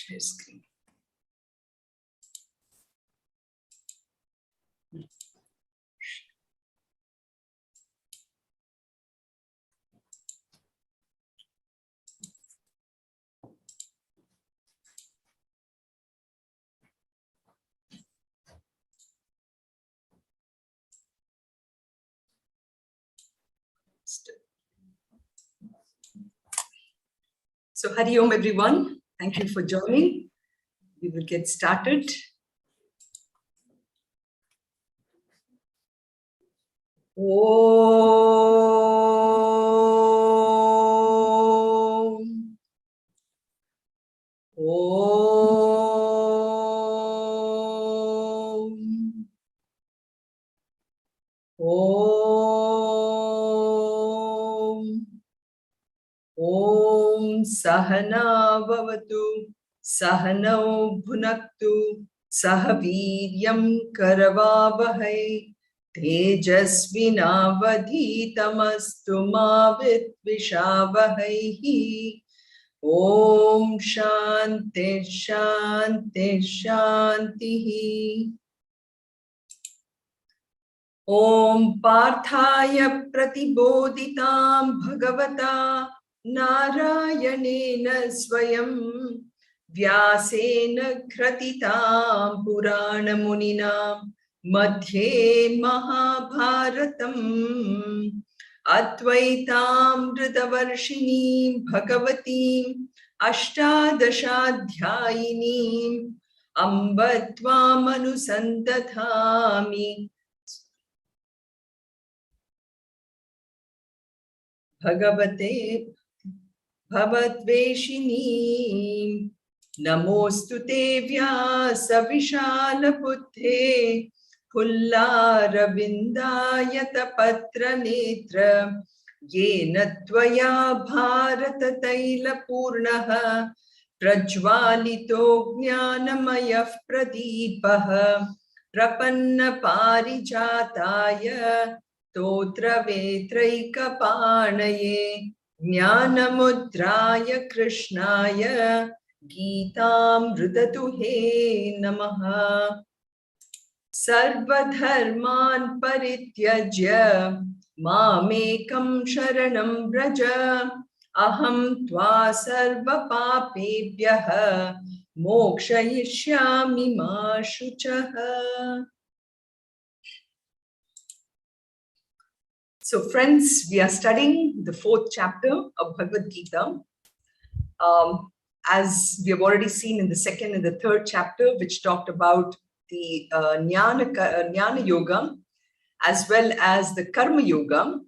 Share screen. So, Hari Om, everyone. Thank you for joining. We will get started. Om. Om. Om. Om Sahana Bhavatu Sahanau Bhunaktu Sahaviryam Karavavahai Tejasvinavadhitamastu ma vidvishavahai. Om Shanti Shanti Shanti. Om Parthaya Pratibodhitam Bhagavata Narayanena Swayam Vyasena Kratitam Purana Muninam Madhye Mahabharatam Advaitam Ritavarshinim Bhagavatim Ashtadashadhyayinim Ambatvam Anusantathami Bhagavate Bhavatveshini Namostu te vyasa vishala buddhe Pullara vindayata patra netra Yena tvaya bharata taila purnaha Prajvalito jnanamayah pradipaha Prapanna parijataya Totra vetraika panaye Jnanamudraya Krishnaya Geetam Rudatuhe Namaha Sarvadharman Parityajya Mamekam Sharanam Braja Aham Tva Sarva Papebhyaha Mokshayishyami Ma Shuchaha. So friends, we are studying the 4th chapter of Bhagavad Gita. As we have already seen in the 2nd and the 3rd chapter, which talked about the Jnana Yoga as well as the Karma Yoga.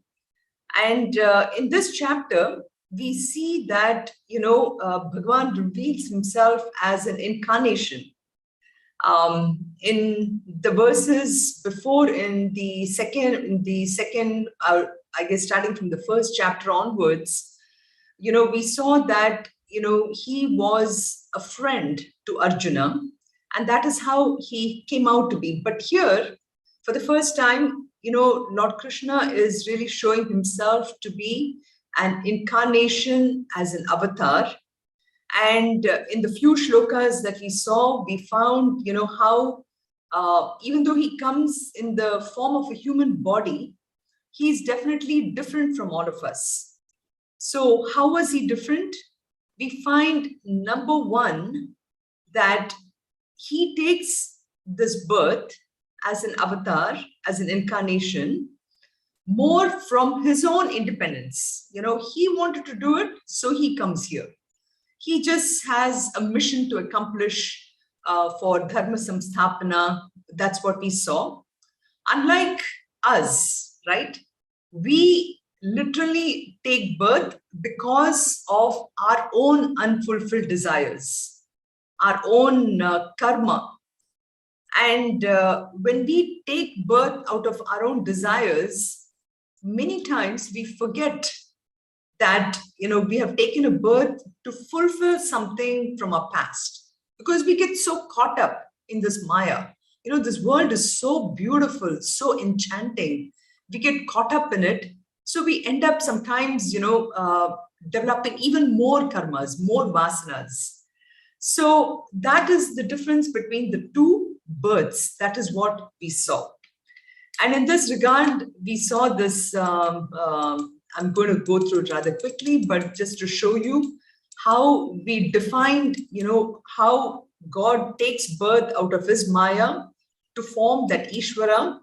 And in this chapter, we see that, Bhagavan reveals himself as an incarnation. In the verses before, in the second, I guess starting from the 1st chapter onwards, we saw that, he was a friend to Arjuna, and that is how he came out to be. But here, for the first time, Lord Krishna is really showing himself to be an incarnation as an avatar. And in the few shlokas that we saw, we found, how even though he comes in the form of a human body, he's definitely different from all of us. So how was he different? We find, number one, that he takes this birth as an avatar, as an incarnation, more from his own independence. He wanted to do it, so he comes here. He just has a mission to accomplish for Dharma Samsthapana. That's what we saw. Unlike us, right? We literally take birth because of our own unfulfilled desires, our own karma. And when we take birth out of our own desires, many times we forget that, we have taken a birth to fulfill something from our past, because we get so caught up in this Maya. This world is so beautiful, so enchanting. We get caught up in it. So we end up sometimes, developing even more karmas, more vasanas. So that is the difference between the two births. That is what we saw. And in this regard, we saw this, I'm going to go through it rather quickly, but just to show you how we defined, how God takes birth out of his Maya to form that Ishvara.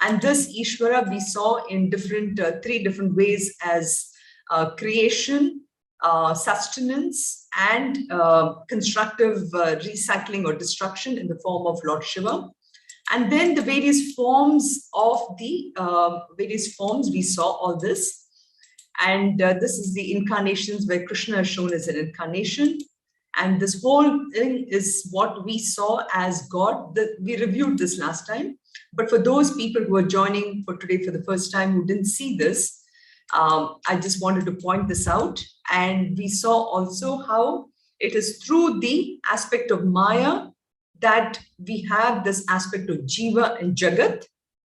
And this Ishvara we saw in three different ways as creation, sustenance, and constructive recycling or destruction in the form of Lord Shiva. And then the various forms we saw all this. And this is the incarnations where Krishna is shown as an incarnation. And this whole thing is what we saw as God. We reviewed this last time. But for those people who are joining for today for the first time who didn't see this, I just wanted to point this out. And we saw also how it is through the aspect of Maya that we have this aspect of Jiva and Jagat,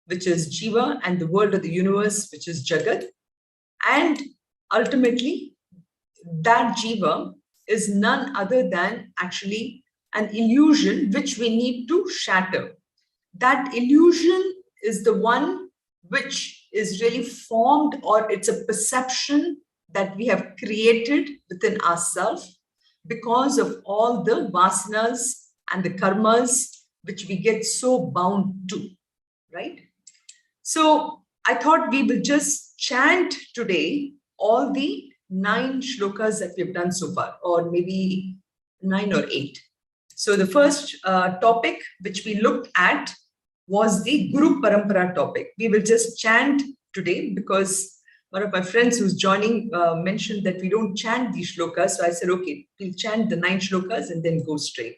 which is Jiva, and the world of the universe, which is Jagat. And ultimately, that Jiva is none other than actually an illusion which we need to shatter. That illusion is the one which is really formed, or it's a perception that we have created within ourselves because of all the vasanas and the karmas which we get so bound to, right? So I thought we will just chant today all the 9 shlokas that we've done so far, or maybe 9 or 8. So the first topic which we looked at was the Guru Parampara topic. We will just chant today because one of my friends who's joining mentioned that we don't chant these shlokas. So I said, okay, we'll chant the 9 shlokas and then go straight.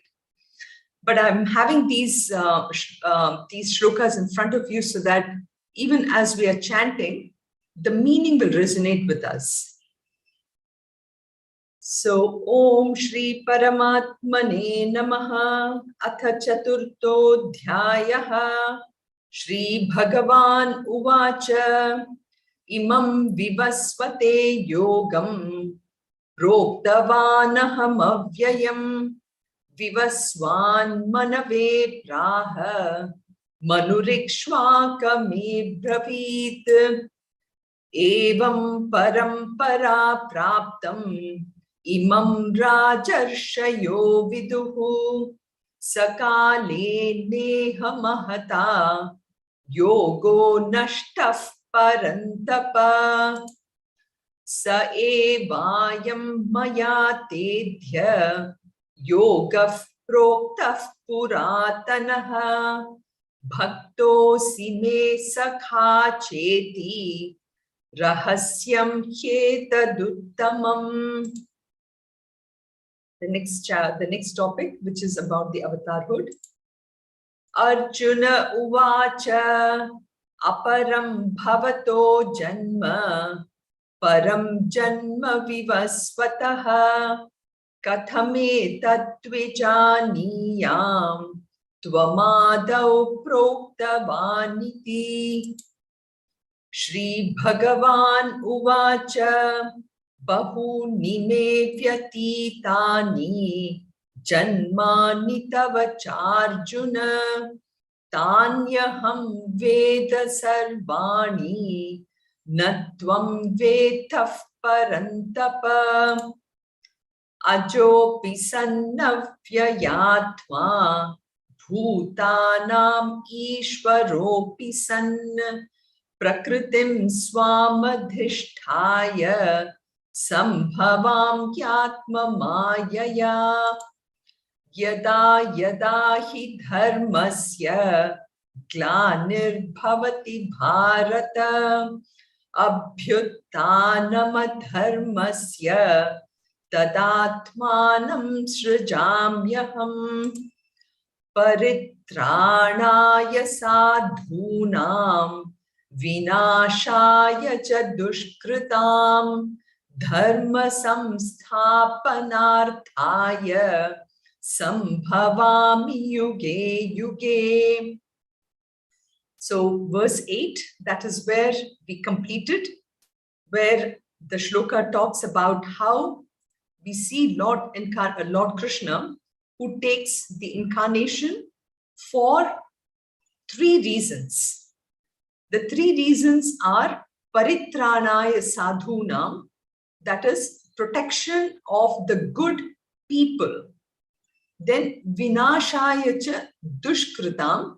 But I'm having these shlokas in front of you so that even as we are chanting, the meaning will resonate with us. So, Om Shri Paramatmane Namaha Atha Chaturto Dhyayaha Shri Bhagavan Uvacha Imam Vivasvate Yogam Proktavanaham Avyayam Vivasvan Manave Praha Manurikshvakame Bravit Evam Parampara Praptam Imam Rajarshayo Viduhu Sakale Neha Mahata Yogo Nashtaf Parantapa Sa Evayam Maya Tedhya Yogaf Proktaf Puratanaha Bhakto Sime Sakha Cheti Rahasyam Hyetaduttamam. The next topic, which is about the avatarhood. Arjuna Uvacha Aparam Bhavato Janma Param Janma Vivasvataha Kathame Tatvijaniyam Tvamadau Proktavaniti Shri Bhagavan Uvacha Bahuni me vyatitani Janmani tavacharjuna Tanyaham Veda Sarvani Natvam Vetaf Parantapa Ajopi Sannavyayatma Bhutanam Ishvaropi San Prakritim Swamadhisthaya Sambhavam Kyatma Mayaya Yada Yada Hi Dharmasya Glanirbhavati Bharata Abhyuttanam Dharmasya Tadatmanam Srijamyaham Paritranaya Sadhunam Vinashaya cha dushkritam dharma samsthapanarthaya sambhavami yuge yuge. So verse 8, that is where we completed, where the shloka talks about how we see Lord Krishna who takes the incarnation for three reasons. The three reasons are paritranaya sadhunam, that is protection of the good people. Then vinashaya cha dushkritam,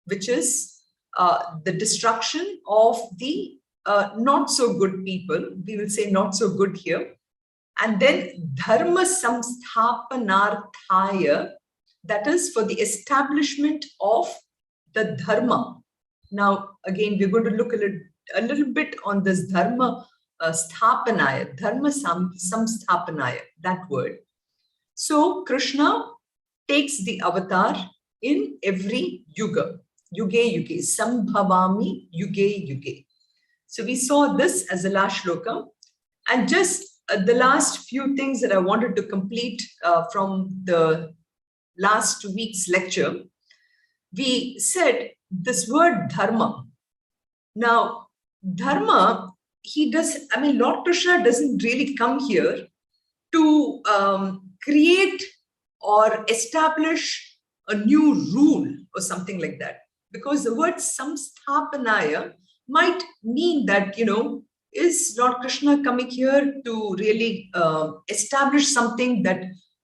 which is the destruction of the not so good people. We will say not so good here. And then dharma samsthapanarthaya, that is for the establishment of the dharma. Now, again, we're going to look a little bit on this dharma sthapanaya, dharma samsthapanaya, that word. So Krishna takes the avatar in every yuga, yuge, sambhavami yuge. So we saw this as the last shloka. And just the last few things that I wanted to complete from the last week's lecture, we said this word dharma. Now, dharma, Lord Krishna doesn't really come here to create or establish a new rule or something like that. Because the word samsthapanaya might mean that, is Lord Krishna coming here to really establish something that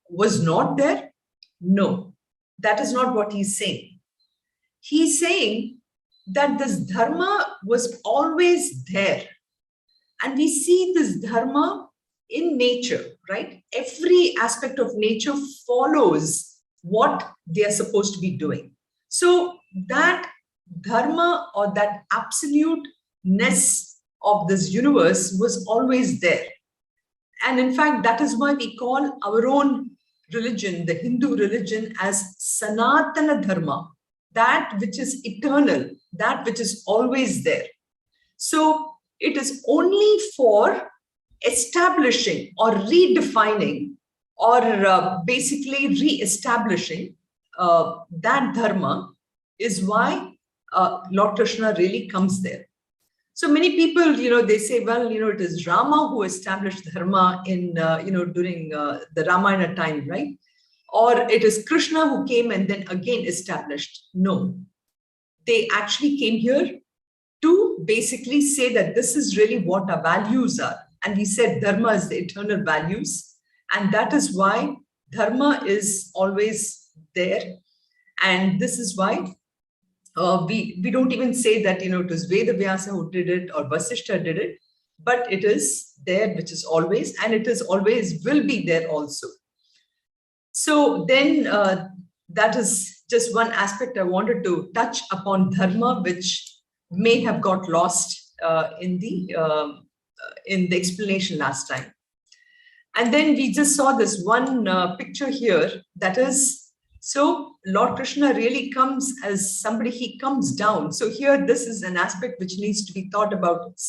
was not there? No, that is not what he's saying. He's saying that this dharma was always there. And we see this dharma in nature, right? Every aspect of nature follows what they are supposed to be doing. So that dharma or that absoluteness of this universe was always there. And in fact, that is why we call our own religion, the Hindu religion, as Sanatana Dharma, that which is eternal, that which is always there. So it is only for establishing or redefining or basically re-establishing that dharma is why Lord Krishna really comes there. So many people, they say, well, it is Rama who established dharma in, during the Ramayana time, right? Or it is Krishna who came and then again established. No, they actually came here to basically say that this is really what our values are. And we said dharma is the eternal values. And that is why dharma is always there. And this is why we don't even say that, it was Veda Vyasa who did it or Vasishtha did it, but it is there, which is always, and it is always will be there also. So then that is just one aspect I wanted to touch upon dharma, which may have got lost in the explanation last time. And then we just saw this one picture here, that is, so Lord Krishna really comes as somebody, he comes down. So here, this is an aspect which needs to be thought about.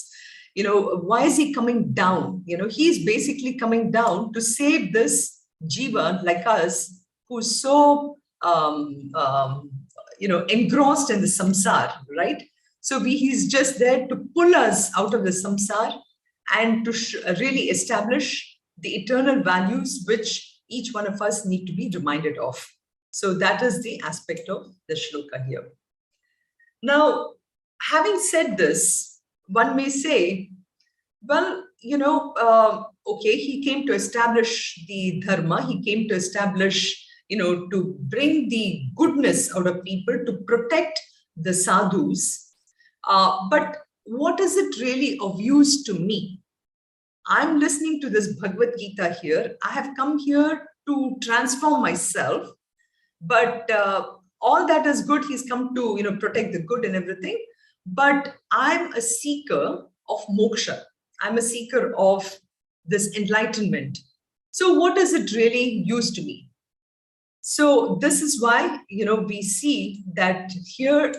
Why is he coming down? He's basically coming down to save this jiva like us, who's so, engrossed in the samsara, right? So he's just there to pull us out of the samsara and to really establish the eternal values which each one of us need to be reminded of. So that is the aspect of the shloka here. Now, having said this, one may say, well, okay, he came to establish the dharma, he came to establish, to bring the goodness out of people, to protect the sadhus. But what is it really of use to me? I'm listening to this Bhagavad Gita here. I have come here to transform myself. But all that is good, he's come to, protect the good and everything. But I'm a seeker of moksha. I'm a seeker of this enlightenment. So what does it really use to me? So this is why, we see that here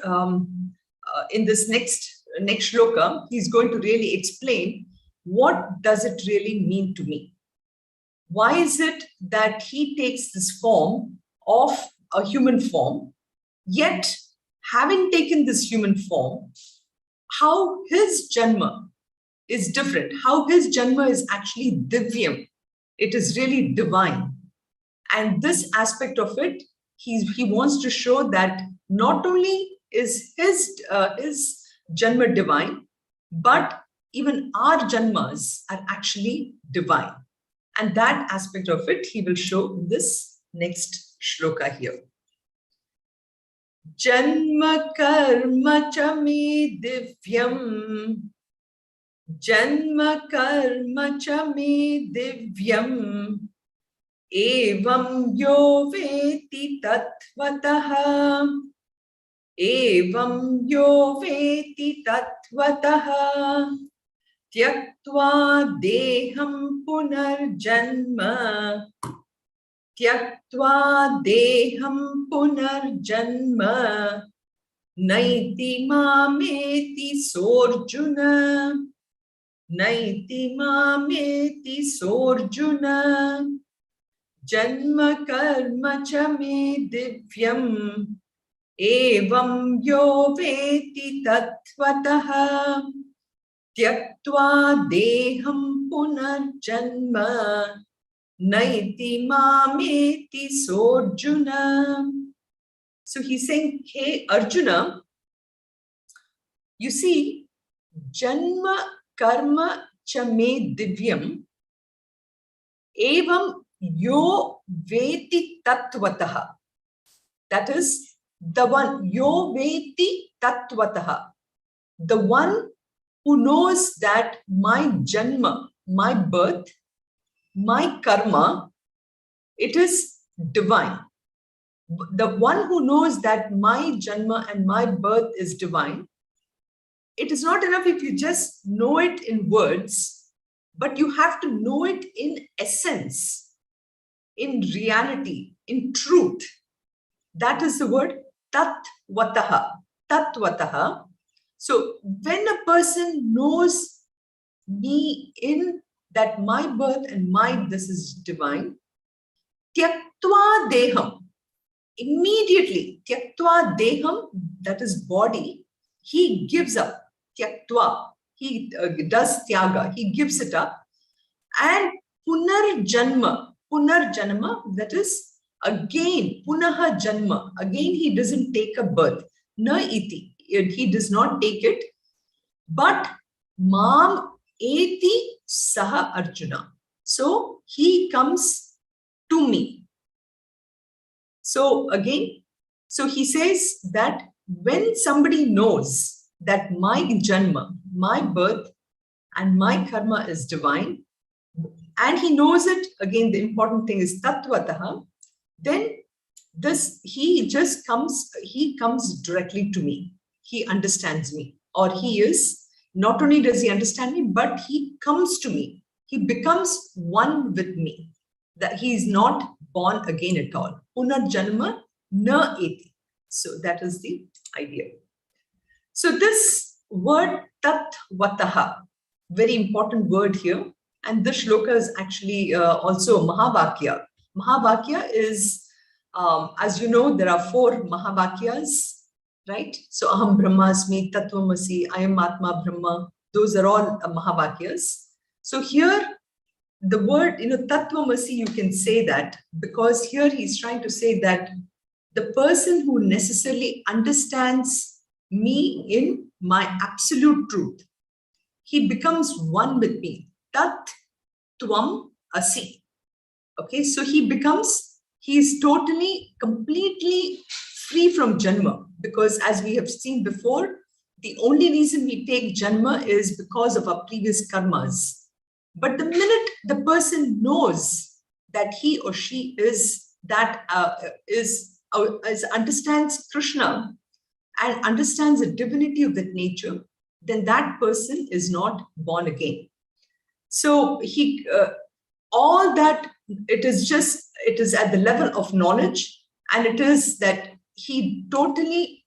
in this next shloka, he's going to really explain what does it really mean to me? Why is it that he takes this form of a human form, yet having taken this human form, how his janma is different, how his janma is actually divyam. It is really divine. And this aspect of it, he wants to show that not only is his Janma divine, but even our Janmas are actually divine. And that aspect of it he will show in this next shloka here. Janma karma cha me divyam. Janma karma cha me divyam. Evam yo veti tattvataha. Evam yo veti tattvataha. Tyaktva deham punarjanma. Tyaktva deham punarjanma. Naiti mameti sorjuna. Naiti mameti sorjuna. Janma karma cha me divyam. Evam yo veti tattvataha. Tyaktva deham punarjanma. Naiti mameti sorjuna. So he's saying, hey Arjuna, you see, Janma karma cha me divyam. Evam yo veti tattvataha. That is the one, yo veti tattvataha. The one who knows that my Janma, my birth, my karma, it is divine. The one who knows that my Janma and my birth is divine, it is not enough if you just know it in words, but you have to know it in essence, in reality, in truth. That is the word tatvataha. Tatvataha. So when a person knows me in that my birth and my this is divine, tyaktva deham, immediately, tyaktva deham, that is body, he gives up. Tyaktva, he does tyaga, he gives it up. And punarjanma, that is again, punaha janma, again he doesn't take a birth. Na iti, he does not take it. But mam eti saha Arjuna. So he comes to me. So again, so he says that when somebody knows that my Janma, my birth and my karma is divine, and he knows it, again the important thing is tattvataha, then this he comes directly to me. He understands me, or he is, not only does he understand me, but he comes to me. He becomes one with me. That he is not born again at all. Punarjanma na eti. So that is the idea. So this word tatvataha, very important word here. And this shloka is actually also Mahavakya. Mahavakya is, as you know, there are 4 Mahavakyas, right? So Aham Brahmasmi, Tattvamasi, I am Atma Brahma. Those are all Mahavakyas. So here, the word, Tattvamasi, you can say that because here he's trying to say that the person who necessarily understands me in my absolute truth, he becomes one with me. Tat tvam asi. Okay, so he is totally, completely free from Janma, because as we have seen before, the only reason we take Janma is because of our previous karmas. But the minute the person knows that he or she is that understands Krishna and understands the divinity of that nature, then that person is not born again. So all that it is at the level of knowledge, and it is that he totally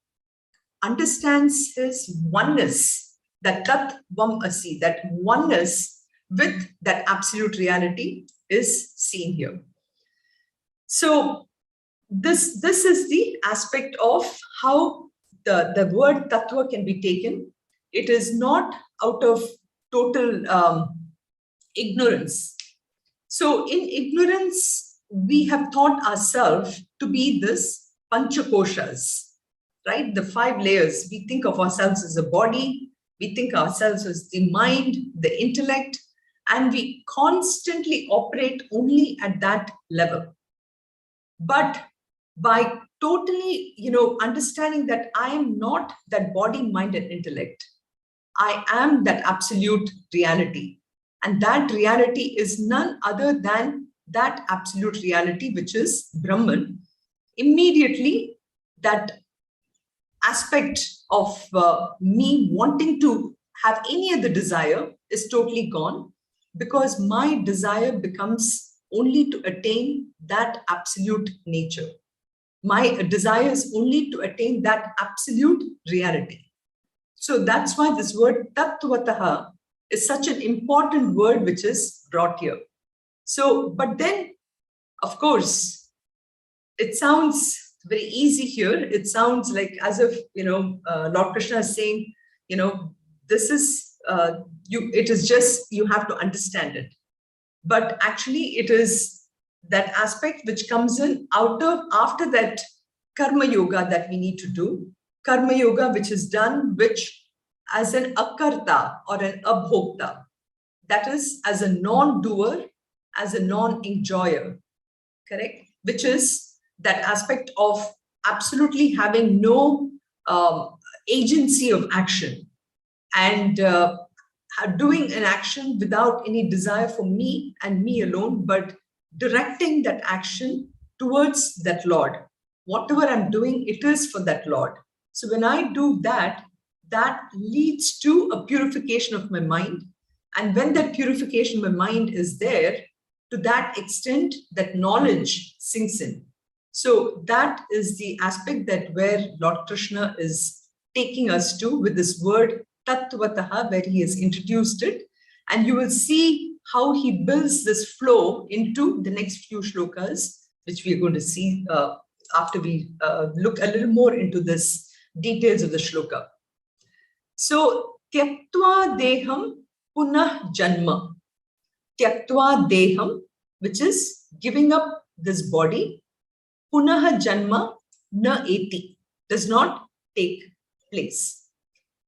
understands his oneness, that Tattvam Asi, that oneness with that absolute reality is seen here. So this is the aspect of how the word tattva can be taken. It is not out of total ignorance. So in ignorance, we have thought ourselves to be this panchakoshas, right? The 5 layers. We think of ourselves as a body, we think ourselves as the mind, the intellect, and we constantly operate only at that level. But by totally, understanding that I am not that body, mind, and intellect, I am that absolute reality. And that reality is none other than that absolute reality, which is Brahman. Immediately, that aspect of me wanting to have any other desire is totally gone, because my desire becomes only to attain that absolute nature. My desire is only to attain that absolute reality. So that's why this word tattvataha is such an important word which is brought here. So, but then, of course, it sounds very easy here. It sounds like as if, Lord Krishna is saying, this is, it is just, you have to understand it. But actually it is that aspect which comes in after that karma yoga that we need to do. Karma yoga which is done, which as an akarta or an abhokta, that is as a non-doer, as a non-enjoyer, correct? Which is that aspect of absolutely having no agency of action, and doing an action without any desire for me and me alone, but directing that action towards that Lord. Whatever I'm doing, it is for that Lord. So when I do that, that leads to a purification of my mind. And when that purification of my mind is there, to that extent, that knowledge sinks in. So that is the aspect that where Lord Krishna is taking us to with this word tattvataha, where he has introduced it. And you will see how he builds this flow into the next few shlokas, which we are going to see after we look a little more into this details of the shloka. So, tyaktva deham punah janma. Tyaktva deham, which is giving up this body. Punah janma na eti, does not take place.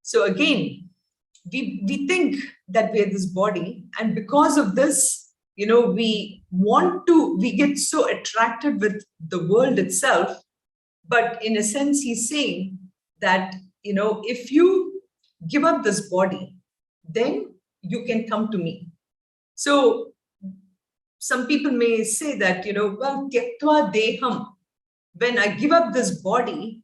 So again, we think that we are this body, and because of this, we get so attracted with the world itself. But in a sense, he's saying that, if you give up this body, then you can come to me. So some people may say that, well, tyaktva deham, when I give up this body,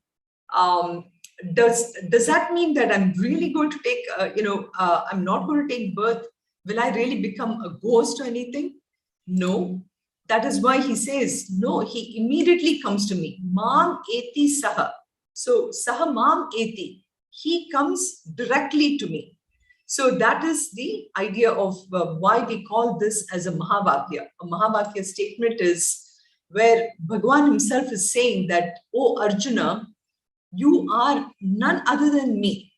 does that mean that I'm really going to take, I'm not going to take birth? Will I really become a ghost or anything? No. That is why he says, no, he immediately comes to me. Mam eti saha. So saha mam eti. He comes directly to me. So that is the idea of why we call this as a Mahavakya. A Mahavakya statement is where Bhagavan himself is saying that, oh Arjuna, you are none other than me.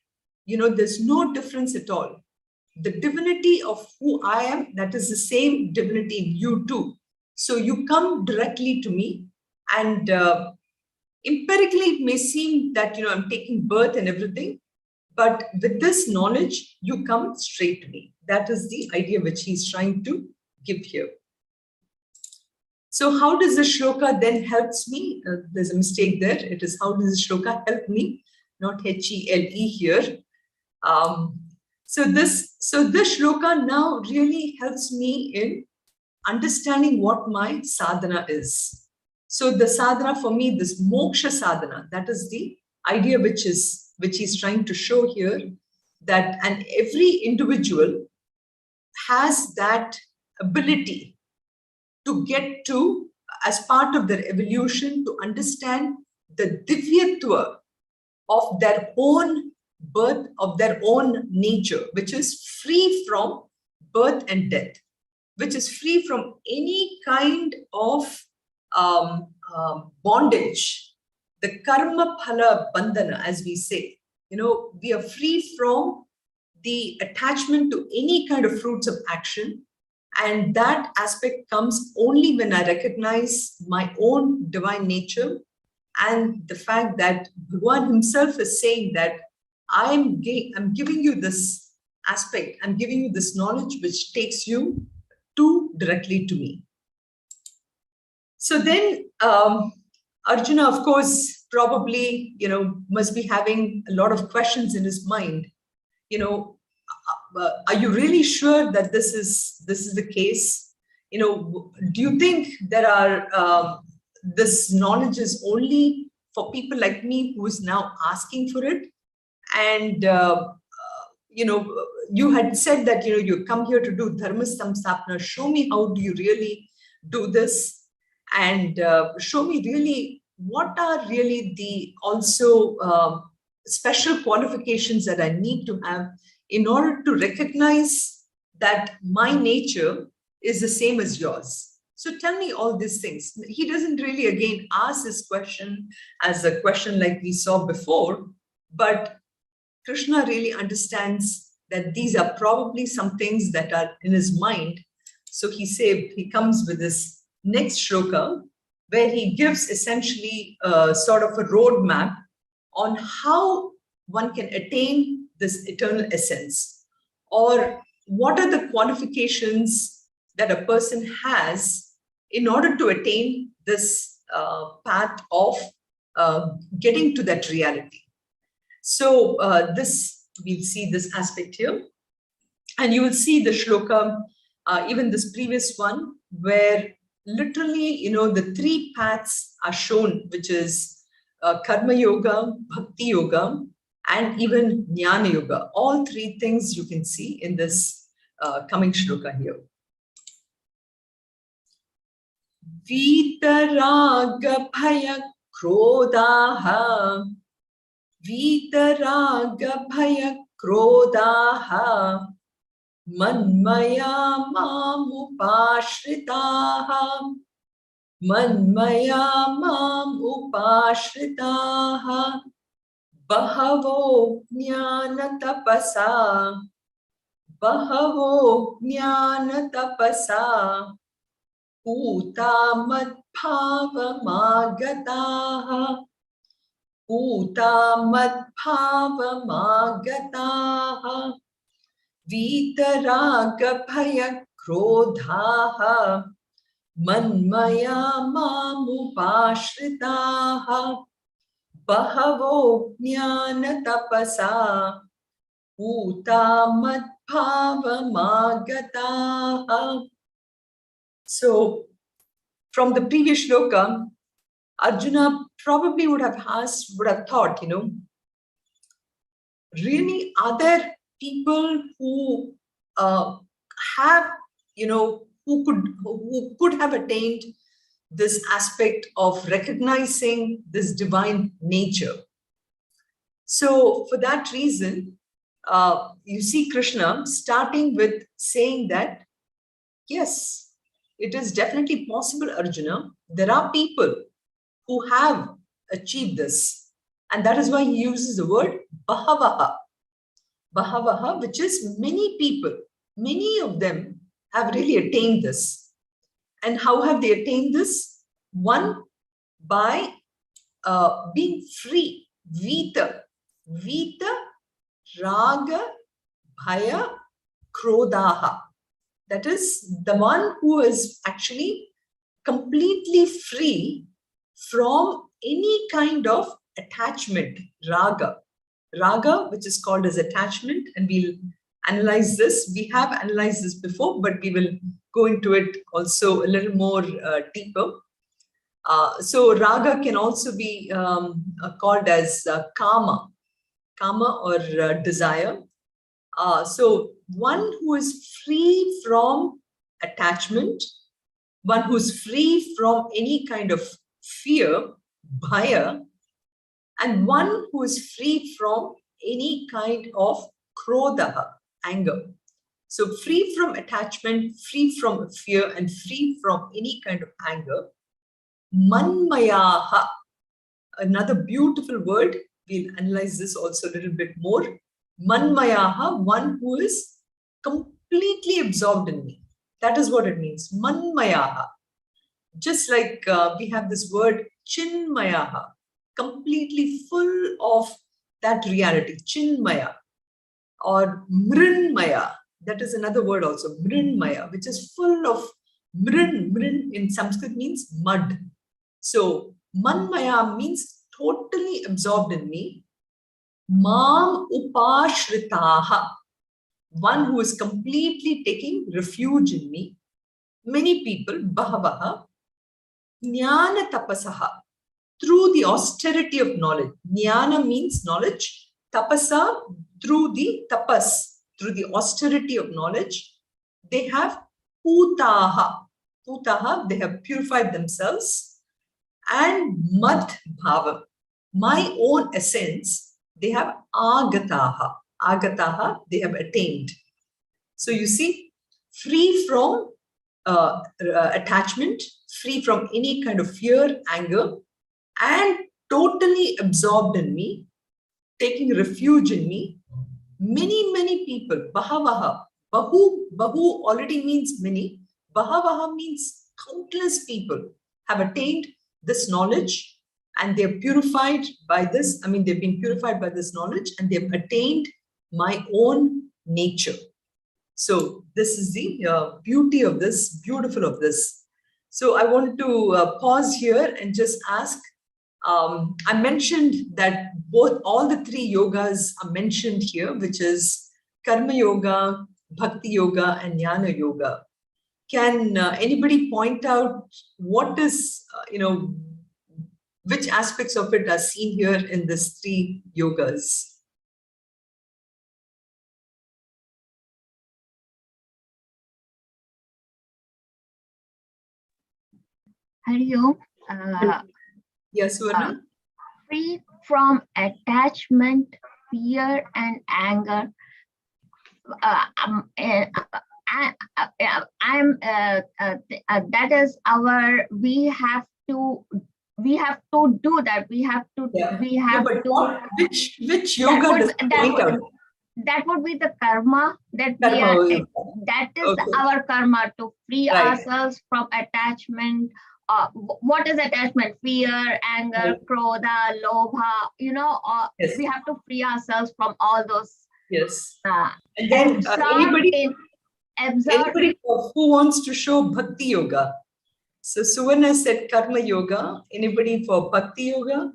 There's no difference at all. The divinity of who I am, that is the same divinity in you too. So you come directly to me, and empirically it may seem that, I'm taking birth and everything, but with this knowledge, you come straight to me. That is the idea which he's trying to give here. So how does the shloka then helps me? There's a mistake there. It is how does the shloka help me, not H-E-L-E here. So this shloka now really helps me in understanding what my sadhana is. So the sadhana for me, this moksha sadhana, that is the idea which he's trying to show here, that and every individual has that ability to get to, as part of their evolution, to understand the divyatva of their own birth, of their own nature, which is free from birth and death, which is free from any kind of bondage, the karma phala bandhana, as we say. We are free from the attachment to any kind of fruits of action. And that aspect comes only when I recognize my own divine nature and the fact that Bhagwan himself is saying that I'm giving you this aspect, I'm giving you this knowledge which takes you directly to me. So then Arjuna, of course, probably, must be having a lot of questions in his mind. Are you really sure that this is the case? Do you think there are this knowledge is only for people like me who is now asking for it? And you had said that you come here to do dharma samstapana. Show me how do you really do this, and show me really what are really the also special qualifications that I need to have in order to recognize that my nature is the same as yours. So tell me all these things. He doesn't really again ask this question as a question like we saw before, but Krishna really understands that these are probably some things that are in his mind. So he comes with this next shloka where he gives essentially sort of a roadmap on how one can attain this eternal essence, or what are the qualifications that a person has in order to attain this path of getting to that reality. So we'll see this aspect here, and you will see the shloka, even this previous one, where literally, the three paths are shown, which is karma yoga, bhakti yoga, and even jnana yoga. All three things you can see in this coming shloka here. Vitaraga bhaya krodhaha, vitaraga bhaya krodhaha, manmaya mamupashritaha, manmaya mamupashritaha, bahavo jnana tapasa, bahavo jnana tapasa, Uta madbhava magataha, Uta madbhava magataha, Vitaraga bhaya krodhaha, Manmaya mamupashritaha, Bahavo jnana tapasa, Uta madbhava magataha. So, from the previous shloka, Arjuna probably would have thought, really, are there people who have, who could have attained this aspect of recognizing this divine nature? So, for that reason, you see Krishna starting with saying that, yes, it is definitely possible, Arjuna. There are people who have achieved this. And that is why he uses the word bahavaha. Bahavaha, which is many people. Many of them have really attained this. And how have they attained this? One, by being free. Vita. Vita, raga, bhaya, krodhaha. That is the one who is actually completely free from any kind of attachment, raga. Raga, which is called as attachment, and we'll analyze this. We have analyzed this before, but we will go into it also a little more deeper. So raga can also be called as kama or desire. So one who is free from attachment, one who's free from any kind of fear, bhaya, and one who is free from any kind of krodha, anger. So free from attachment, free from fear, and free from any kind of anger. Manmayaha, another beautiful word. We'll analyze this also a little bit more. Manmayaha, one who is completely absorbed in me. That is what it means. Manmayaha. Just like we have this word Chinmayaha, completely full of that reality, Chinmaya, or Mrinmaya. That is another word also, Mrinmaya, which is full of Mrin. Mrin in Sanskrit means mud. So Manmaya means totally absorbed in me. Mam upashritaha, one who is completely taking refuge in me. Many people, Bahavaha, Jnana tapasaha, through the austerity of knowledge. Jnana means knowledge. Tapasa, through the tapas, through the austerity of knowledge. They have putaha. Putaha, they have purified themselves. And mad bhava, my own essence, they have agataha. Agataha, they have attained. So you see, free from attachment, free from any kind of fear, anger, and totally absorbed in me, taking refuge in me. Many, many people, Bahavaha, Bahu already means many, Bahavaha means countless people have attained this knowledge, and they're purified by this. I mean, they've been purified by this knowledge, and they've attained my own nature. So this is the beauty of this, beautiful of this. So I want to pause here and just ask, I mentioned that all the three yogas are mentioned here, which is Karma Yoga, Bhakti Yoga, and Jnana Yoga. Can anybody point out what is, which aspects of it are seen here in these three yogas? Hari Om. Yes, Suvarna? Free from attachment, fear, and anger. That is our. We have to do that. We have to. Yeah. We have but to. Which yoga does it point out? That would be the karma that Karma we are. yoga. That is Okay. our karma, to free ourselves from attachment. What is attachment? Fear, anger, krodha, lobha. Yes. We have to free ourselves from all those. Yes. And then anybody who wants to show Bhakti Yoga? So Suvarna said Karma Yoga. Anybody for Bhakti Yoga?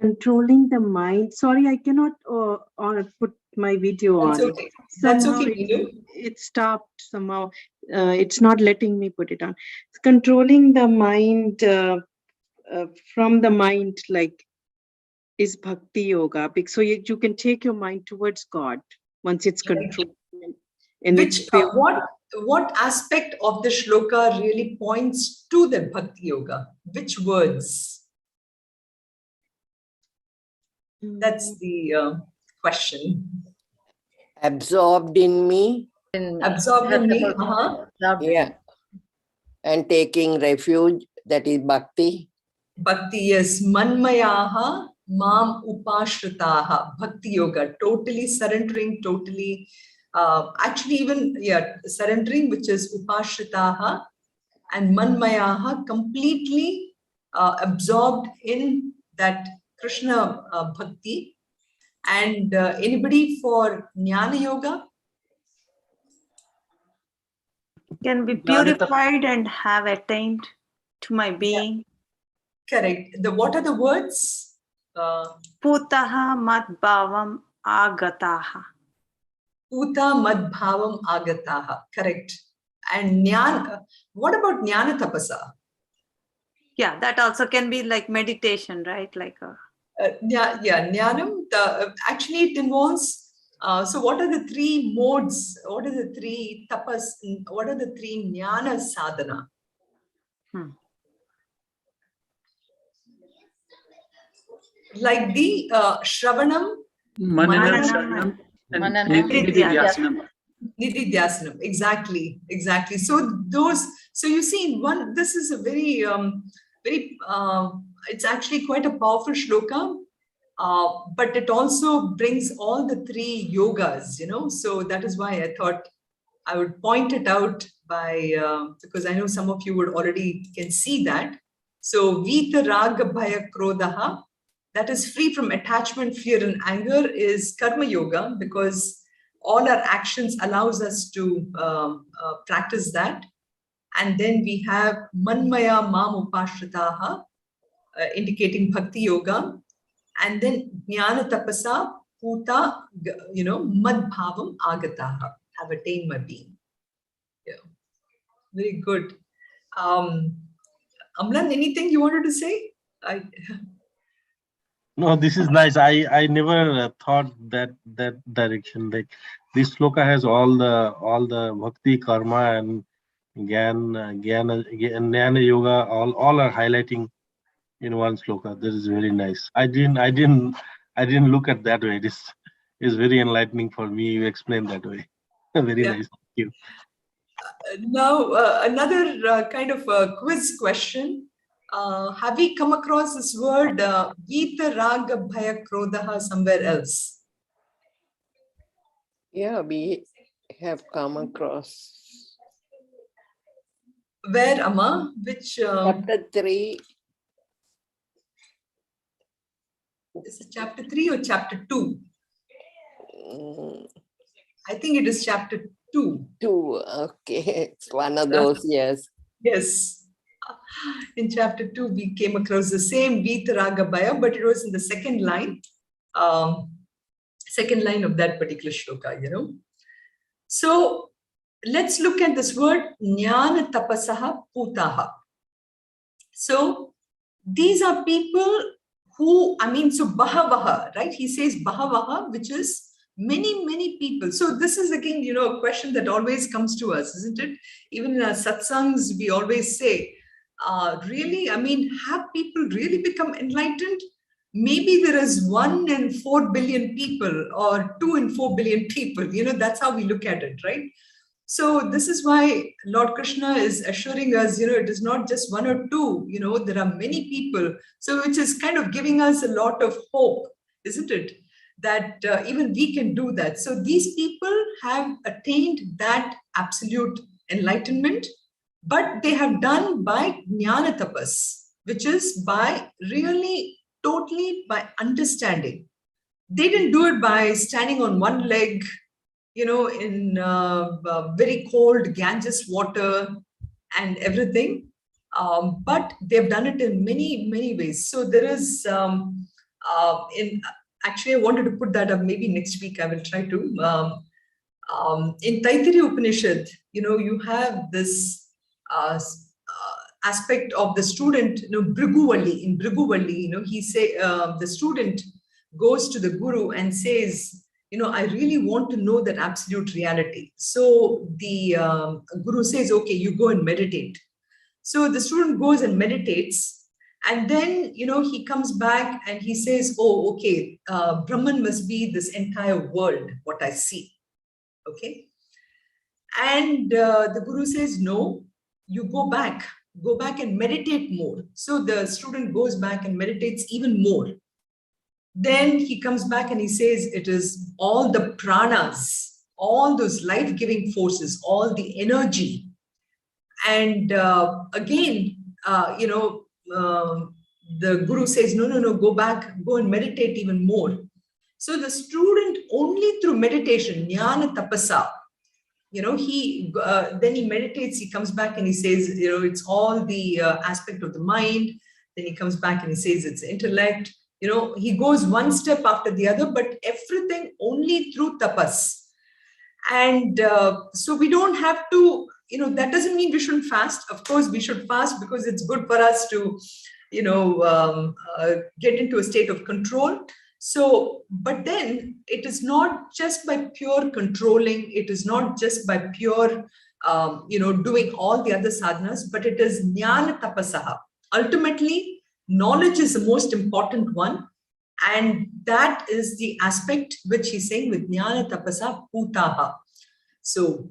Controlling the mind. Sorry, I cannot put my video on. That's okay. That's okay. It stopped somehow. It's not letting me put it on. It's controlling the mind from the mind, like, is Bhakti Yoga. So you can take your mind towards God once it's controlled. What aspect of the shloka really points to the Bhakti Yoga? Which words? That's the question. Absorbed in me. Absorbed in me. Yeah. And taking refuge, that is Bhakti. Bhakti, yes. Manmayaha, Mam Upashritaha. Bhakti Yoga. Totally surrendering, totally. Actually, even, surrendering, which is Upashritaha, and Manmayaha, completely absorbed in that Krishna Bhakti. And anybody for Jnana Yoga? Can be purified and have attained to my being. Correct. What are the words? Putaha madbhavam agataha. Puta madbhavam agataha. Correct. And Jnana, what about Jnana Tapasa? Yeah, that also can be like meditation, right? Like Jnanam. Actually, it involves. So, what are the three modes? What are the three tapas? What are the three jnana sadhana? Like the Shravanam, Mananam, and Nididhyasanam. Nididhyasanam. Exactly. So you see, this is a very, it's actually quite a powerful shloka. but it also brings all the three yogas, so that is why I thought I would point it out because I know some of you would already can see that. So Vita Raga Bhaya Krodaha, that is free from attachment, fear and anger, is Karma Yoga, because all our actions allows us to practice that. And then we have Manmaya Mam Upashritaha, indicating Bhakti Yoga. And then Jnana Tapasa Puta, Mad Bhavam Agataha, have attained my being. Yeah, very good. Amlan, anything you wanted to say? No, this is nice. I never thought that direction. Like this sloka has all the bhakti, karma, and jnana yoga. All are highlighting in one sloka. This is very nice. I didn't look at that way. This is very enlightening for me. You explain that way. Very nice. Thank you. Now, another kind of a quiz question. Have we come across this word Gita Raga Bhaya Krodaha somewhere else? Yeah, we have come across. Where, Amma? Which? Chapter 3. Is it chapter 3 or chapter 2? I think it is chapter 2. 2, okay. It's one of those, yes. Yes. In chapter 2, we came across the same Vita Raga Bhaya, but it was in the second line of that particular shloka, So let's look at this word Jnana Tapasaha Putaha. So these are people who, so Bahavaha, right? He says Bahavaha, which is many people. So this is again, a question that always comes to us, isn't it? Even in our satsangs, we always say, really, have people really become enlightened? Maybe there is 1 in 4 billion people or 2 in 4 billion people. That's how we look at it, right? So this is why Lord Krishna is assuring us, it is not just 1 or 2, there are many people. So which is kind of giving us a lot of hope, isn't it? That even we can do that. So these people have attained that absolute enlightenment, but they have done by jnana tapas, which is by really totally by understanding. They didn't do it by standing on one leg, in very cold Ganges water and everything. But they've done it in many ways. So there is, actually, I wanted to put that up maybe next week. I will try to. In Taittiriya Upanishad, you have this aspect of the student, Bhriguvalli. In Bhriguvalli, he say the student goes to the guru and says, I really want to know that absolute reality. So the guru says, okay, you go and meditate. So the student goes and meditates, and then, he comes back and he says, oh, okay, Brahman must be this entire world, what I see. Okay. And the guru says, no, you go back and meditate more. So the student goes back and meditates even more. Then he comes back and he says, it is all the pranas, all those life-giving forces, all the energy. And again, the guru says, no, go back, go and meditate even more. So the student, only through meditation, jnana tapasa, then he meditates, he comes back and he says, it's all the aspect of the mind. Then he comes back and he says it's intellect. He goes one step after the other, but everything only through tapas. And so we don't have to, that doesn't mean we shouldn't fast. Of course, we should fast because it's good for us to, get into a state of control. So, but then it is not just by pure controlling, it is not just by pure, doing all the other sadhanas, but it is jnana tapasaha. Ultimately, knowledge is the most important one. And that is the aspect which he's saying with jnana tapasa putaha. So,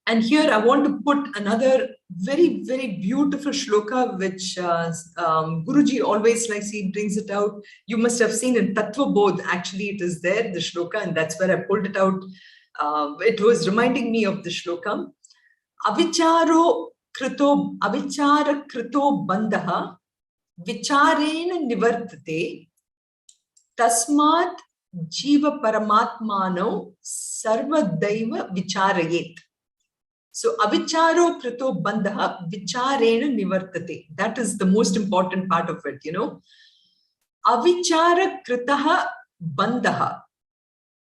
And here I want to put another very, very beautiful shloka, which Guruji always likes, he brings it out. You must have seen in Tattva Bodh, actually it is there, the shloka, and that's where I pulled it out. It was reminding me of the shloka. Avichara krito bandha vicharena nivartate tasmat jiva paramatmano sarvadaiva vicharayet. So avicharo krito bandha vicharena nivartate. That is the most important part of it, Avichara kritaha bandha,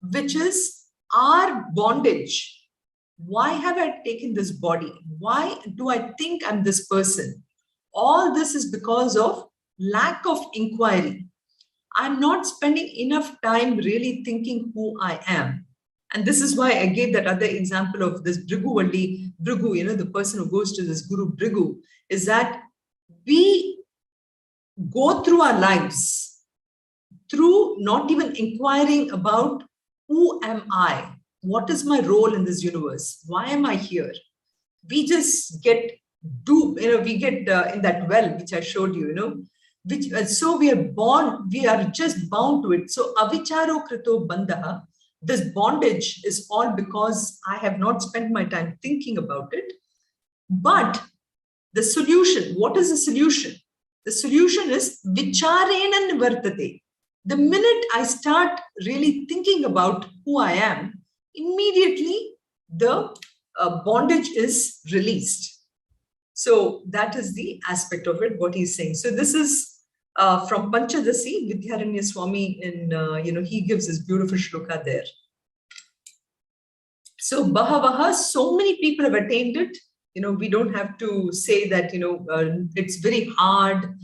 which is our bondage. Why have I taken this body? Why do I think I'm this person? All this is because of lack of inquiry. I'm not spending enough time really thinking who I am. And this is why I gave that other example of this Bhrigu, the person who goes to this Guru Bhrigu, is that we go through our lives through not even inquiring about who am I? What is my role in this universe? Why am I here? We just get we get in that well, which I showed you, so we are born, we are just bound to it. So avicharo krito bandha, this bondage is all because I have not spent my time thinking about it. But the solution, what is the solution? The solution is vicharena nivartate. The minute I start really thinking about who I am, immediately the bondage is released. So that is the aspect of it, what he's saying. So this is from Panchadasi, Vidyaranya Swami, he gives this beautiful shloka there. So Bahavaha, so many people have attained it. We don't have to say that, it's very hard.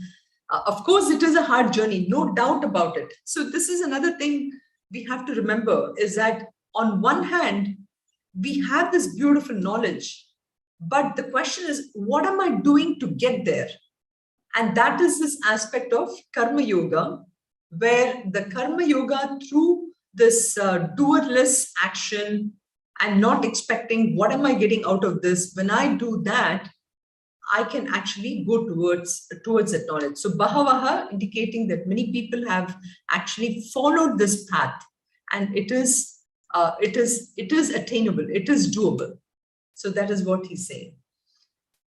Of course, it is a hard journey, no doubt about it. So this is another thing we have to remember, is that on one hand, we have this beautiful knowledge, but the question is, what am I doing to get there? And that is this aspect of Karma Yoga, where the Karma Yoga, through this doerless action and not expecting what am I getting out of this, when I do that, I can actually go towards that knowledge. So Bahavaha, indicating that many people have actually followed this path, and it is attainable, it is doable. So that is what he's saying.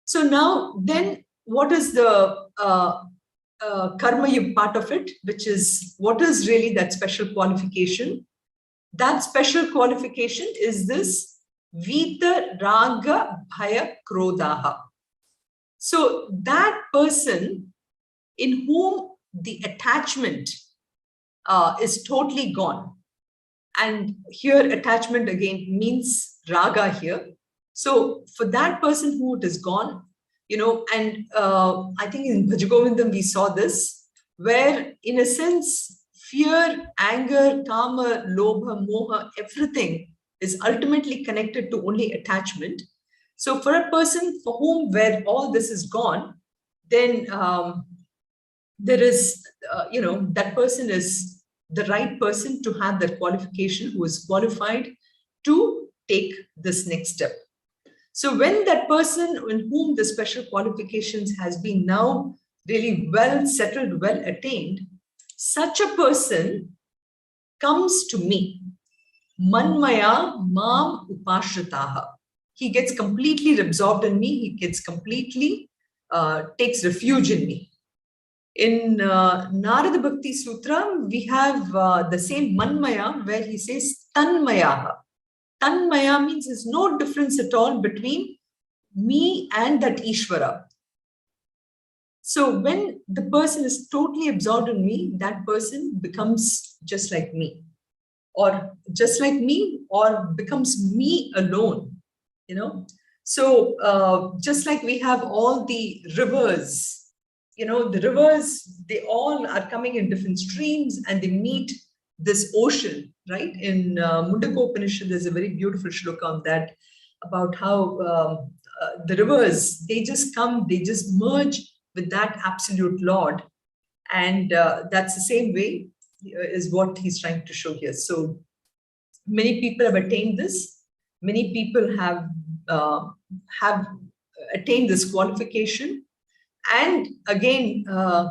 So now then, what is the karma part of it, which is what is really that special qualification? That special qualification is this Vita Raga Bhaya Krodaha. So that person in whom the attachment is totally gone. And here attachment again means raga here. So for that person who it is gone, and I think in Bhajagovindam we saw this, where in a sense, fear, anger, kama, lobha, moha, everything is ultimately connected to only attachment. So for a person for whom where all this is gone, then there is, that person is the right person to have that qualification, who is qualified to take this next step. So when that person in whom the special qualifications has been now really well settled, well attained, such a person comes to me. Manmaya mam upashritaha. He gets completely absorbed in me. He gets completely, takes refuge in me. In Narada Bhakti Sutra, we have the same Manmaya, where he says Tanmayaha. Tanmaya means there's no difference at all between me and that Ishvara. So when the person is totally absorbed in me, that person becomes just like me, or just like me, or becomes me alone. So just like we have all the rivers, the rivers, they all are coming in different streams and they meet this ocean, right? In Mundaka Upanishad, there's a very beautiful shloka on that, about how the rivers, they just come, they just merge with that absolute Lord. And that's the same way is what he's trying to show here. So many people have attained this. Many people have have attained this qualification. And again,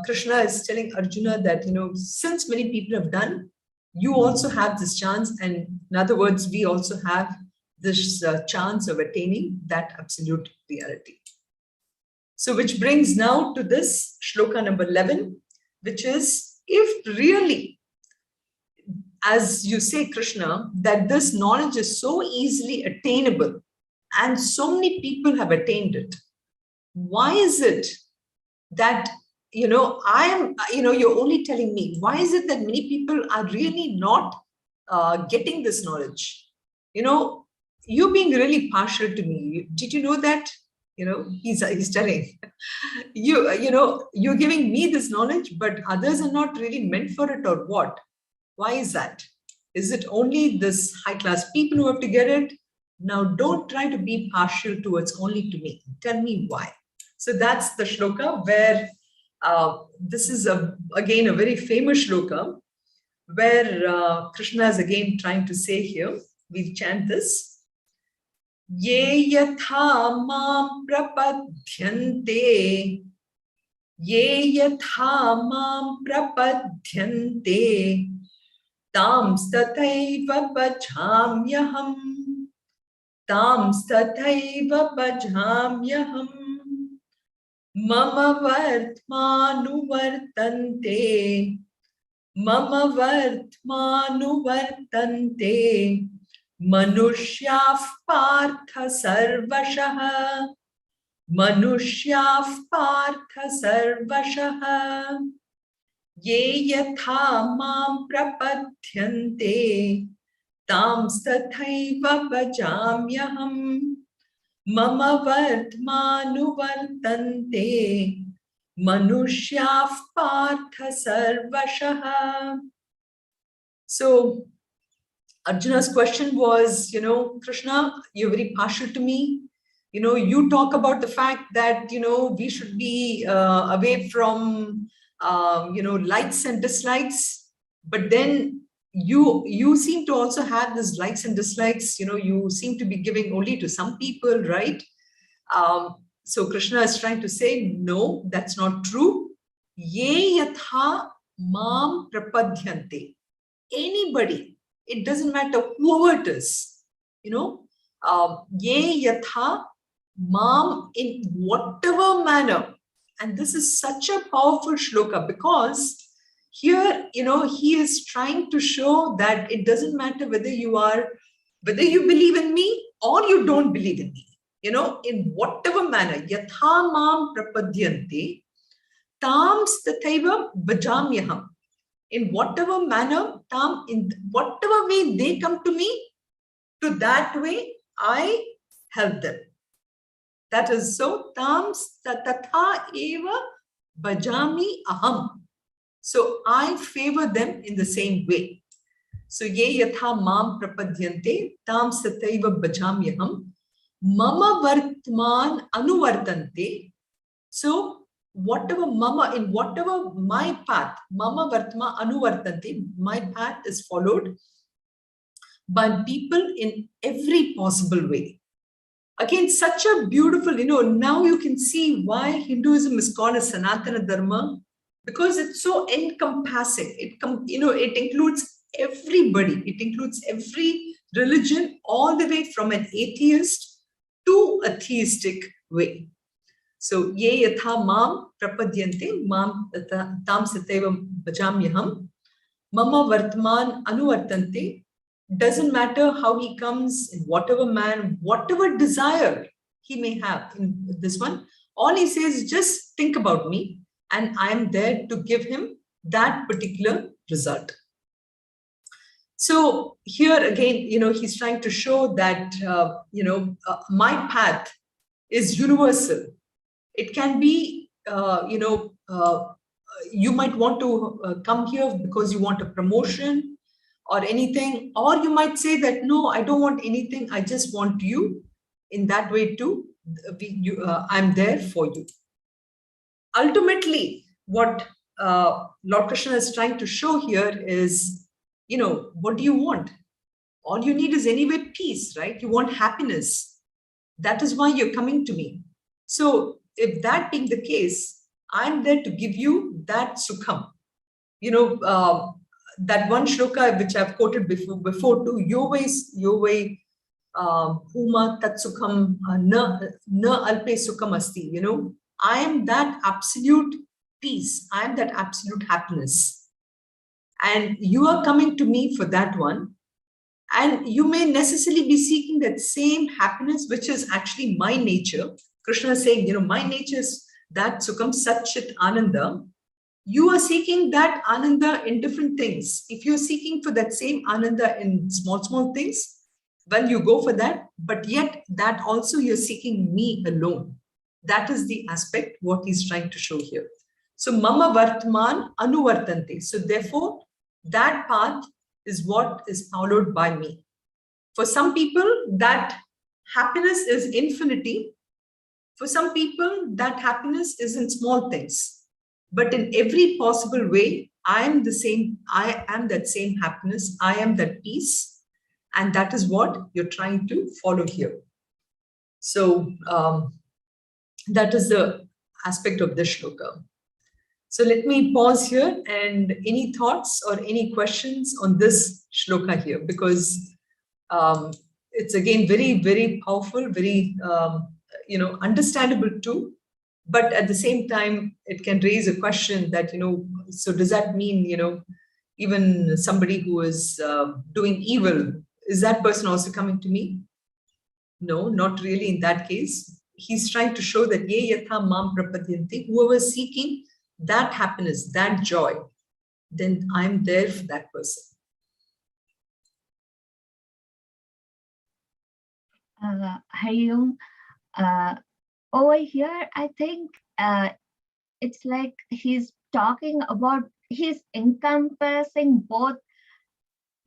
Krishna is telling Arjuna that, since many people have done, you also have this chance. And in other words, we also have this chance of attaining that absolute reality. So which brings now to this shloka number 11, which is, if really, as you say, Krishna, that this knowledge is so easily attainable and so many people have attained it, why is it that, you're only telling me, why is it that many people are really not getting this knowledge? You're being really partial to me. Did you know that? He's telling you're giving me this knowledge, but others are not really meant for it, or what? Why is that? Is it only this high class people who have to get it? Now, don't try to be partial towards only to me. Tell me why. So that's the shloka where this is again a very famous shloka where Krishna is again trying to say here. We'll chant this. Ye yatha mam prapadyante, ye yatha mam prapadyante, tams tathaiva bhajamyaham, tams tathaiva bhajamyaham, mama vartmanu vartante, mama vartmanu vartante, Manushyav partha sarvashah, Manushyav partha sarvashah, ye yatha mam prapadyante, tams tathaiva bhajamyaham, mama vartmanu vartante, Manushyav partha sarvashah. So Arjuna's question was, Krishna, you're very partial to me. You talk about the fact that, we should be away from, likes and dislikes. But then you seem to also have this likes and dislikes. You seem to be giving only to some people, right? So Krishna is trying to say, no, that's not true. Ye yatha mam prapadyante. Anybody. It doesn't matter whoever it is, ye yatha mam, in whatever manner. And this is such a powerful shloka because here, he is trying to show that it doesn't matter whether you believe in me or you don't believe in me, in whatever manner, yatha mam prapadyante, tams tathaiva bhajamyaham. In whatever manner, in whatever way they come to me, to that way I help them. That is so, tams tatha eva bhajami aham. So I favor them in the same way. So ye yatha mam prapadyante, tams tataiva bhajamyaham, mama vartman anuvartante. So whatever mama, in whatever my path, mama vartma anuvartante, my path is followed by people in every possible way. Again, such a beautiful, now you can see why Hinduism is called as Sanatana Dharma, because it's so encompassing. It includes everybody. It includes every religion, all the way from an atheist to a theistic way. So, ye yatha mam prapadyante, mam tam sateva bhajamyaham, mama vartman anuvartante. Doesn't matter how he comes, in whatever man, whatever desire he may have in this one. All he says is just think about me and I'm there to give him that particular result. So here again, he's trying to show that, my path is universal. It can be, you might want to come here because you want a promotion or anything, or you might say that, no, I don't want anything. I just want you. In that way too, I'm there for you. Ultimately, what Lord Krishna is trying to show here is, what do you want? All you need is anyway peace, right? You want happiness. That is why you're coming to me. So if that being the case, I'm there to give you that sukham. That one shloka which I've quoted before too, Yovai Huma Tat Sukham Na Alpe Sukham Asti. I am that absolute peace. I am that absolute happiness. And you are coming to me for that one. And you may necessarily be seeking that same happiness, which is actually my nature. Krishna is saying, my nature is that Sukham Sat Chit Ananda. You are seeking that Ananda in different things. If you're seeking for that same Ananda in small things, well, you go for that. But yet that also you're seeking me alone. That is the aspect what he's trying to show here. So Mama Vartman Anuvartante. So therefore, that path is what is followed by me. For some people, that happiness is infinity. For some people, that happiness is in small things. But in every possible way, I am that same happiness. I am that peace. And that is what you're trying to follow here. So that is the aspect of this shloka. So let me pause here, and any thoughts or any questions on this shloka here, because it's again very, very powerful, very, understandable too. But at the same time, it can raise a question that, so does that mean, even somebody who is doing evil, is that person also coming to me? No, not really in that case. He's trying to show that ye yatha mam prapadyanti, whoever is seeking that happiness, that joy, then I'm there for that person. Hari-Om, over here, I think it's like he's talking about, he's encompassing both.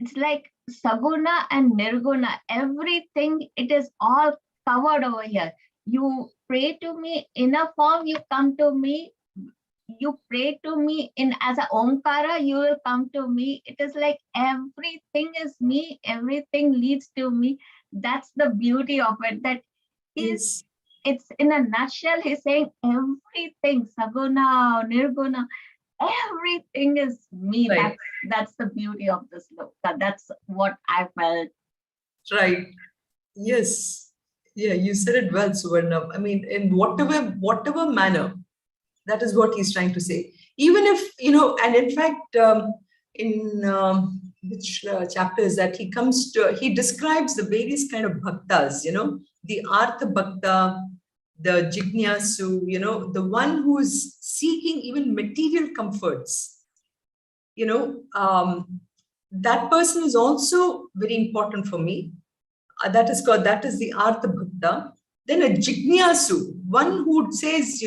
It's like Saguna and Nirguna, everything, it is all covered over here. You pray to me in a form, you come to me. You pray to me in as a Omkara, you will come to me. It is like everything is me, everything leads to me. That's the beauty of it. That is, it's in a nutshell, he's saying everything, Saguna, Nirguna, everything is me. Right. That's the beauty of this sloka. That's what I felt. Right. Yes. Yeah, you said it well, Suvarna. I mean, in whatever manner, that is what he's trying to say. Even if, and in fact, in which chapter is that he describes the various kind of bhaktas, the Artha Bhakta, the Jignasu, the one who is seeking even material comforts, that person is also very important for me. That is the Artha Bhakta. Then a Jignasu, one who says,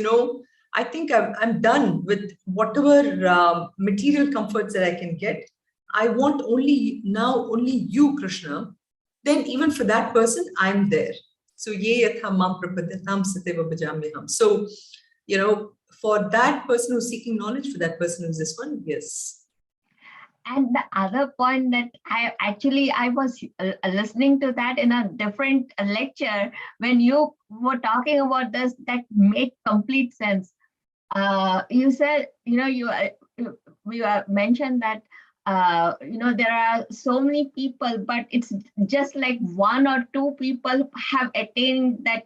I think I'm done with whatever material comforts that I can get. I want only you, Krishna. Then even for that person, I'm there. So ye yatha mam prapadyatam sateva bhajamyaham. So, for that person who's seeking knowledge, for that person who's this one, yes. And the other point that I was listening to that in a different lecture when you were talking about this, that made complete sense. You said, you mentioned that, there are so many people, but it's just like one or two people have attained that,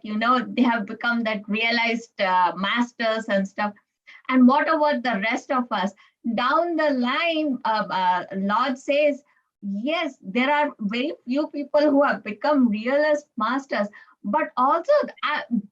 they have become that realized masters and stuff. And what about the rest of us? Down the line, Lord says, yes, there are very few people who have become realized masters, but also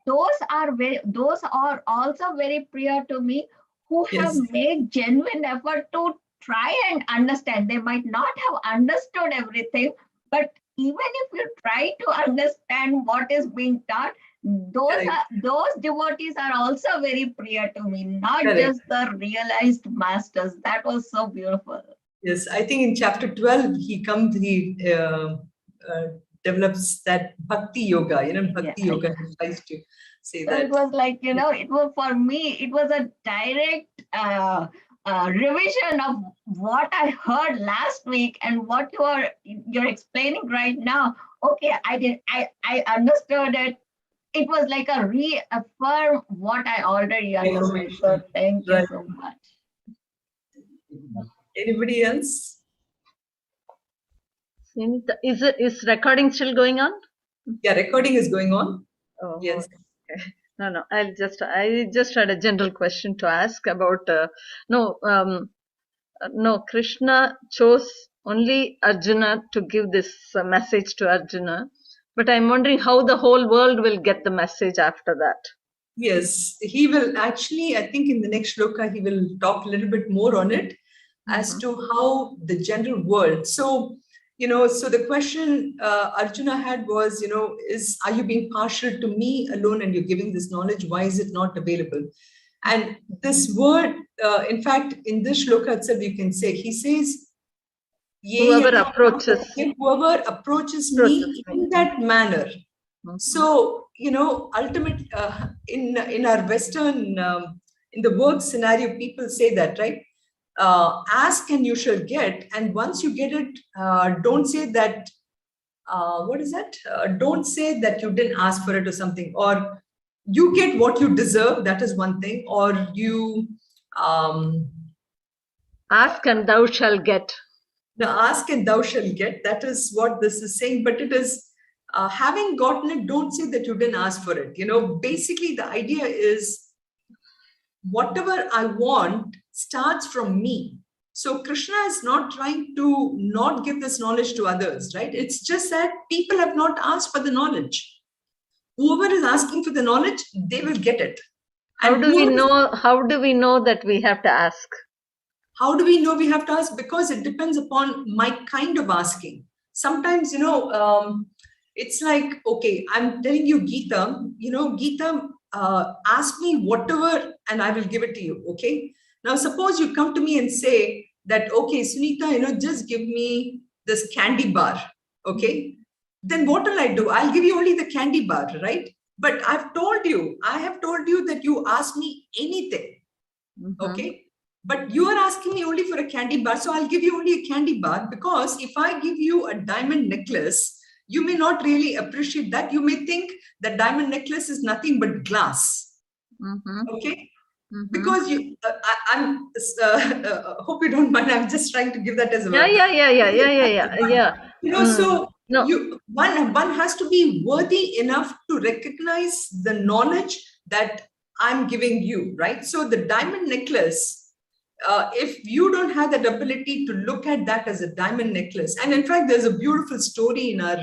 those are also very prior to me, who have made genuine effort to try and understand. They might not have understood everything, but even if you try to understand what is being taught, those devotees are also very prior to me, not just the realized masters. That was so beautiful. Yes, I think in chapter 12, he develops that bhakti yoga, bhakti yoga, he tries to say that. It was like, it was, for me, it was a direct revision of what I heard last week and what you're explaining right now. Okay, I understood it it was like a reaffirm what I already understood. So thank you Right. so much. Anybody else? Sunitha, is recording still going on? Yeah, recording is going on. Oh, Yes. okay. No. I just had a general question to ask about. No, Krishna chose only Arjuna to give this message to Arjuna, but I'm wondering how the whole world will get the message after that. Yes, he will actually, I think in the next shloka, he will talk a little bit more on it as to how the general world. So, so the question Arjuna had was, are you being partial to me alone and you're giving this knowledge? Why is it not available? And this word, in fact, in this shloka itself, you can say, he says, Whoever approaches me in that manner. So, ultimate in our Western, in the work scenario, people say that, right? Ask and you shall get. And once you get it, don't say that, what is that? Don't say that you didn't ask for it or something. Or you get what you deserve. That is one thing. Or you... ask and thou shalt get. Now, ask and thou shalt get. That is what this is saying. But it is... having gotten it, don't say that you didn't ask for it. Basically the idea is whatever I want starts from me. So Krishna is not trying to not give this knowledge to others, right? It's just that people have not asked for the knowledge. Whoever is asking for the knowledge, they will get it. How do we know that we have to ask? How do we know we have to ask? Because it depends upon my kind of asking. Sometimes, it's like, okay, I'm telling you, Gita, Gita, ask me whatever and I will give it to you, okay? Now, suppose you come to me and say that, okay, Sunitha, just give me this candy bar, okay? Then what will I do? I'll give you only the candy bar, right? But I have told you that you ask me anything, okay? But you are asking me only for a candy bar, so I'll give you only a candy bar, because if I give you a diamond necklace, you may not really appreciate that. You may think that diamond necklace is nothing but glass. Okay? Because you, I'm hope you don't mind. I'm just trying to give that as a yeah. So one has to be worthy enough to recognize the knowledge that I'm giving you, right? So the diamond necklace. If you don't have that ability to look at that as a diamond necklace, and in fact, there's a beautiful story in our,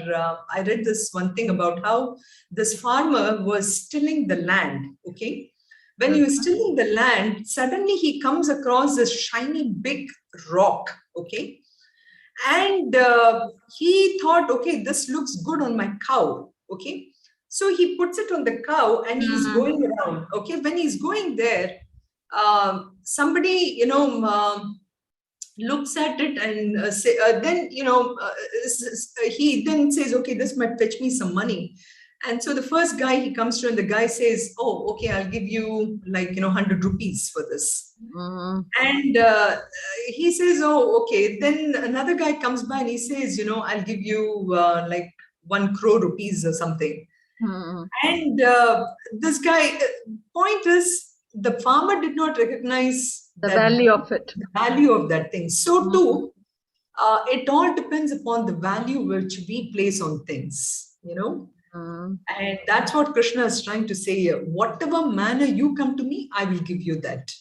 I read this one thing about how this farmer was tilling the land, okay? When he was tilling the land, suddenly he comes across this shiny big rock, okay? And he thought, okay, this looks good on my cow, okay? So he puts it on the cow and he's going around, okay? When he's going there, somebody, looks at it and he then says, okay, this might fetch me some money. And so the first guy he comes to and the guy says, oh, okay, I'll give you 100 rupees for this. And he says, oh, okay. Then another guy comes by and he says, I'll give you 1 crore rupees or something. And this guy, point is, the farmer did not recognize the value of it. The value of that thing. So too, it all depends upon the value which we place on things, And that's what Krishna is trying to say here. Whatever manner you come to me, I will give you that.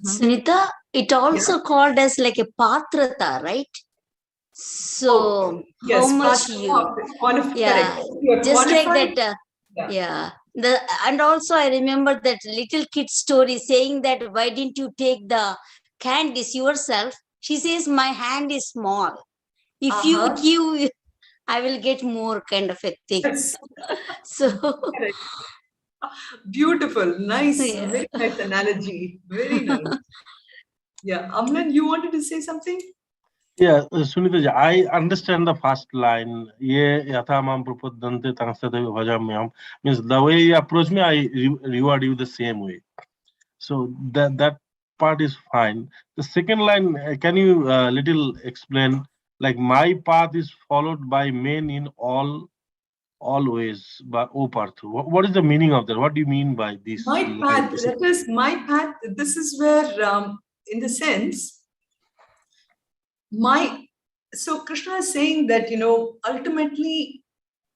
Sunitha, it also called as like a patrata, right? So yes, how much you just like that. And also I remember that little kid story saying that why didn't you take the candies yourself? She says my hand is small. If you give, I will get more, kind of a thing. Yes. So beautiful, nice, very nice analogy. Very nice. Yeah, Amlan, you wanted to say something? Yeah, Sunitha, I understand the first line. Ye yatamam prapadante tangsate bhajamyam means the way you approach me, I reward you the same way. So that part is fine. The second line, can you little explain? Like my path is followed by men in all all ways, by O Parthu. What is the meaning of that? What do you mean by this? My path, that is my path. This is where, in the sense, so Krishna is saying that, ultimately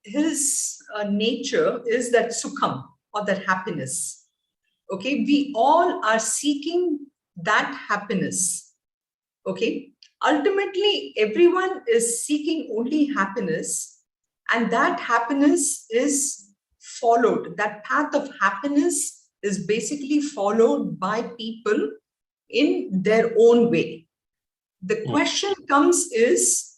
his nature is that sukham, or that happiness. Okay, we all are seeking that happiness. Okay, ultimately everyone is seeking only happiness, and that happiness is followed. That path of happiness is basically followed by people in their own way. The question comes is,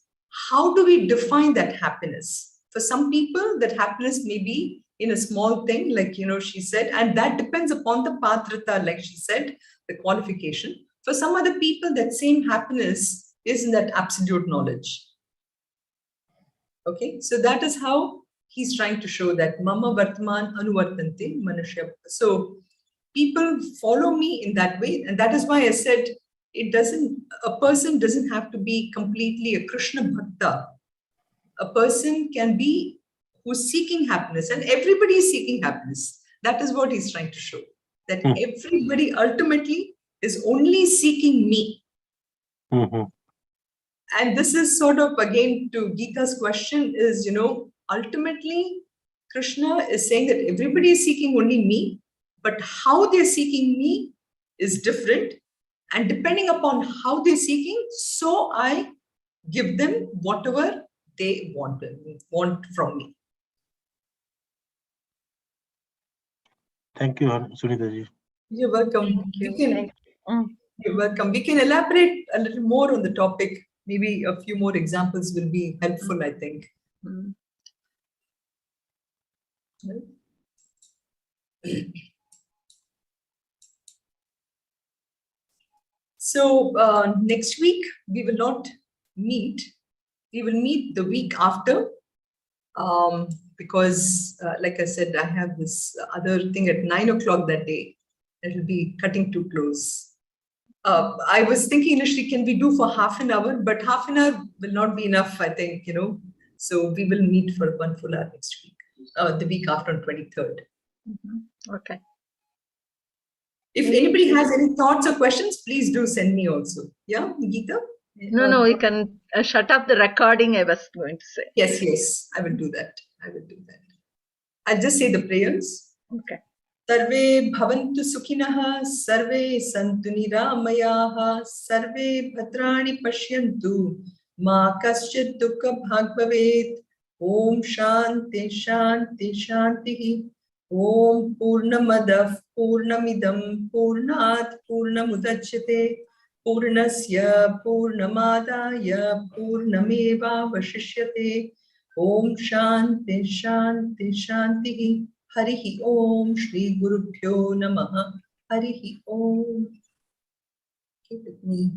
how do we define that happiness? For some people, that happiness may be in a small thing, like, she said, and that depends upon the patrata, like she said, the qualification. For some other people, that same happiness is in that absolute knowledge. Okay, so that is how he's trying to show that mama vartman anuvartante manushya. So people follow me in that way, and that is why I said a person doesn't have to be completely a Krishna bhakta. A person can be who's seeking happiness, and everybody is seeking happiness. That is what he's trying to show, that everybody ultimately is only seeking me. And this is sort of, again, to Gita's question is, ultimately Krishna is saying that everybody is seeking only me, but how they're seeking me is different. And depending upon how they're seeking, so I give them whatever they want from me. Thank you, Sunitha ji. You're welcome. You're welcome. We can elaborate a little more on the topic. Maybe a few more examples will be helpful, I think. So next week, we will not meet. We will meet the week after, because like I said, I have this other thing at 9 o'clock that day. It will be cutting too close. I was thinking initially, can we do for half an hour? But half an hour will not be enough, I think, So we will meet for 1 full hour next week, the week after, on 23rd. Okay. If anybody has any thoughts or questions, please do send me also. Yeah, Geeta? No, you can shut up the recording, I was going to say. Yes, I will do that. I'll just say the prayers. Okay. Sarve bhavantu sukhinah, sarve santu niramayaha, sarve bhadrani pashyantu, ma kaschid dukkha bhag bhavet. Om shanti shanti shanti. Om purnamadav purnamidam purnat purnamudachyate. Purnasya purnamadaya purnameva vashishyate. Om shanti shanti shanti. Harihi Om Shri Gurubhyo Namaha. Harihi Om. Keep with me.